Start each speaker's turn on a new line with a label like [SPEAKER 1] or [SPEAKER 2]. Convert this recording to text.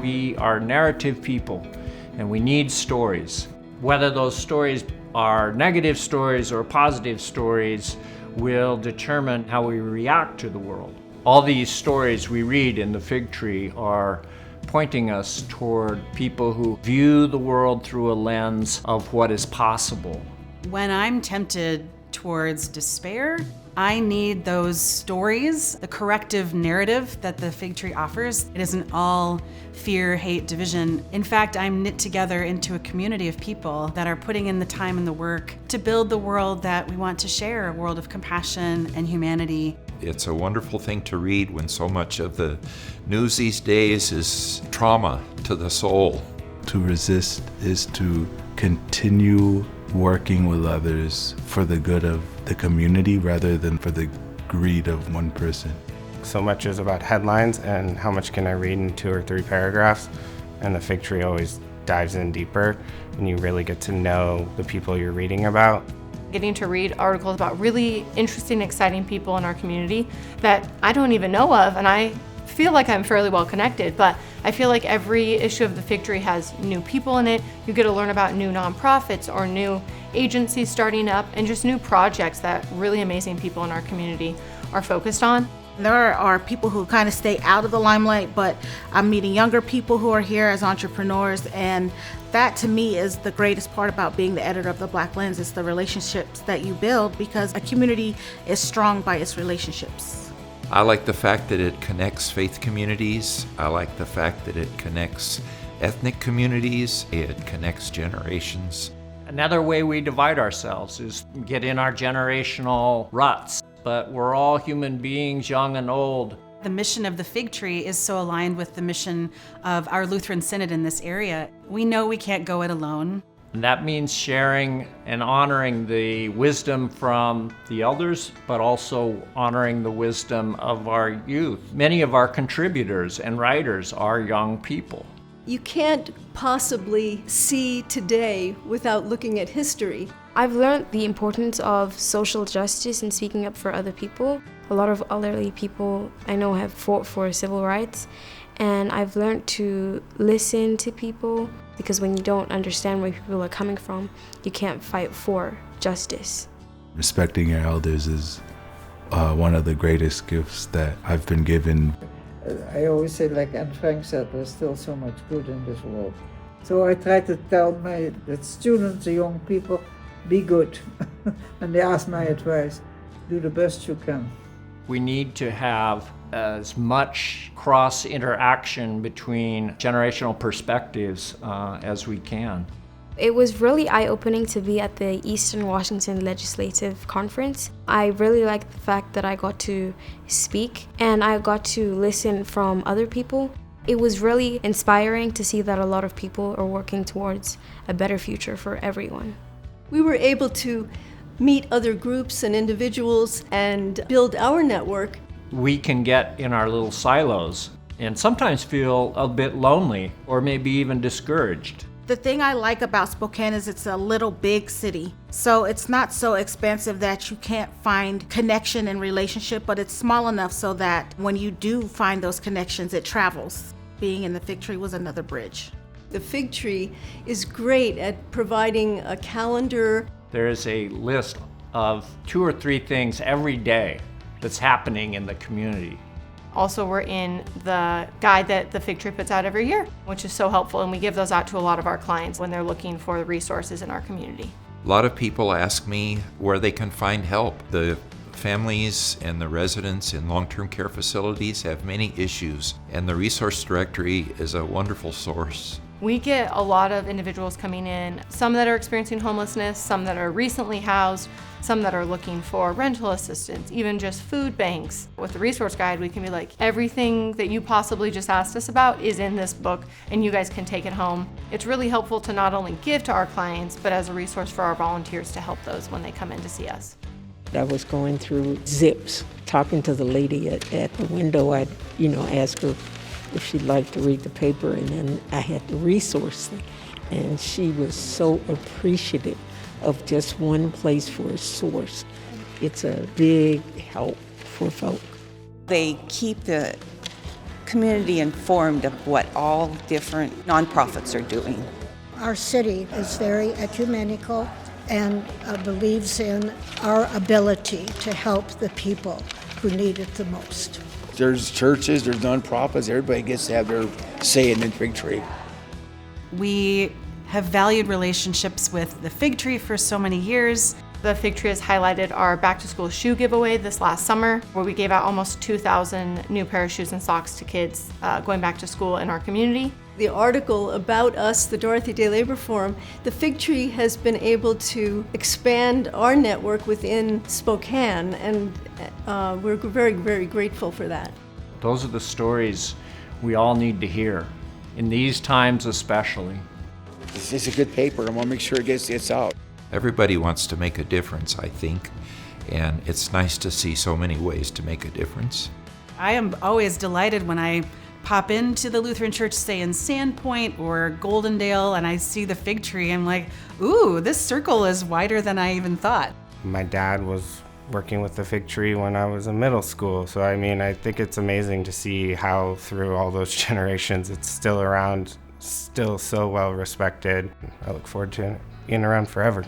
[SPEAKER 1] We are narrative people, and we need stories. Whether those stories are negative stories or positive stories will determine how we react to the world. All these stories we read in the fig tree are pointing us toward people who view the world through a lens of what is possible.
[SPEAKER 2] When I'm tempted towards despair, I need those stories, the corrective narrative that the fig tree offers. It isn't all fear, hate, division. In fact, I'm knit together into a community of people that are putting in the time and the work to build the world that we want to share, a world of compassion and humanity.
[SPEAKER 3] It's a wonderful thing to read when so much of the news these days is trauma to the soul.
[SPEAKER 4] To resist is to continue working with others for the good of the community rather than for the greed of one person.
[SPEAKER 5] So much is about headlines and how much can I read in 2 or 3 paragraphs, and the fig tree always dives in deeper and you really get to know the people you're reading about.
[SPEAKER 6] Getting to read articles about really interesting, exciting people in our community that I don't even know of, and I feel like I'm fairly well connected, but I feel like every issue of the fig tree has new people in it. You get to learn about new nonprofits or new agencies starting up and just new projects that really amazing people in our community are focused on.
[SPEAKER 7] There are people who kind of stay out of the limelight, but I'm meeting younger people who are here as entrepreneurs, and that to me is the greatest part about being the editor of the Black Lens, is the relationships that you build, because a community is strong by its relationships.
[SPEAKER 3] I like the fact that it connects faith communities. I like the fact that it connects ethnic communities. It connects generations.
[SPEAKER 1] Another way we divide ourselves is get in our generational ruts. But we're all human beings, young and old.
[SPEAKER 2] The mission of the fig tree is so aligned with the mission of our Lutheran Synod in this area. We know we can't go it alone.
[SPEAKER 1] And that means sharing and honoring the wisdom from the elders, but also honoring the wisdom of our youth. Many of our contributors and writers are young people.
[SPEAKER 8] You can't possibly see today without looking at history.
[SPEAKER 9] I've learned the importance of social justice and speaking up for other people. A lot of elderly people I know have fought for civil rights, and I've learned to listen to people, because when you don't understand where people are coming from, you can't fight for justice.
[SPEAKER 4] Respecting your elders is one of the greatest gifts that I've been given.
[SPEAKER 10] I always say, like Anne Frank said, there's still so much good in this world. So I try to tell the students, the young people, be good. And they ask my advice, do the best you can.
[SPEAKER 1] We need to have as much cross-interaction between generational perspectives as we can.
[SPEAKER 9] It was really eye-opening to be at the Eastern Washington Legislative Conference. I really liked the fact that I got to speak and I got to listen from other people. It was really inspiring to see that a lot of people are working towards a better future for everyone.
[SPEAKER 8] We were able to meet other groups and individuals and build our network.
[SPEAKER 1] We can get in our little silos and sometimes feel a bit lonely or maybe even discouraged.
[SPEAKER 7] The thing I like about Spokane is it's a little big city. So it's not so expansive that you can't find connection and relationship, but it's small enough so that when you do find those connections, it travels. Being in the fig tree was another bridge.
[SPEAKER 8] The fig tree is great at providing a calendar.
[SPEAKER 1] There is a list of 2 or 3 things every day that's happening in the community.
[SPEAKER 6] Also, we're in the guide that the fig tree puts out every year, which is so helpful, and we give those out to a lot of our clients when they're looking for resources in our community.
[SPEAKER 3] A lot of people ask me where they can find help. The families and the residents in long-term care facilities have many issues, and the resource directory is a wonderful source.
[SPEAKER 6] We get a lot of individuals coming in, some that are experiencing homelessness, some that are recently housed, some that are looking for rental assistance, even just food banks. With the resource guide, we can be like, everything that you possibly just asked us about is in this book, and you guys can take it home. It's really helpful to not only give to our clients, but as a resource for our volunteers to help those when they come in to see us.
[SPEAKER 11] I was going through zips, talking to the lady at the window. I'd, ask her if she'd like to read the paper, and then I had the resource thing. And she was so appreciative of just one place for a source. It's a big help for folk.
[SPEAKER 12] They keep the community informed of what all different nonprofits are doing.
[SPEAKER 13] Our city is very ecumenical and believes in our ability to help the people who need it the most.
[SPEAKER 14] There's churches, there's nonprofits, everybody gets to have their say in the Fig Tree.
[SPEAKER 2] We have valued relationships with the Fig Tree for so many years.
[SPEAKER 6] The Fig Tree has highlighted our back to school shoe giveaway this last summer, where we gave out almost 2,000 new pair of shoes and socks to kids going back to school in our community.
[SPEAKER 8] The article about us, the Dorothy Day Labor Forum, the Fig Tree has been able to expand our network within Spokane, and we're very, very grateful for that.
[SPEAKER 1] Those are the stories we all need to hear, in these times especially.
[SPEAKER 14] It's a good paper. I want to make sure it gets out.
[SPEAKER 3] Everybody wants to make a difference, I think, and it's nice to see so many ways to make a difference.
[SPEAKER 2] I am always delighted when I pop into the Lutheran Church, say in Sandpoint or Goldendale, and I see the Fig Tree. I'm like, ooh, this circle is wider than I even thought.
[SPEAKER 5] My dad was working with the Fig Tree when I was in middle school, so I think it's amazing to see how through all those generations it's still around, still so well respected. I look forward to it being around forever.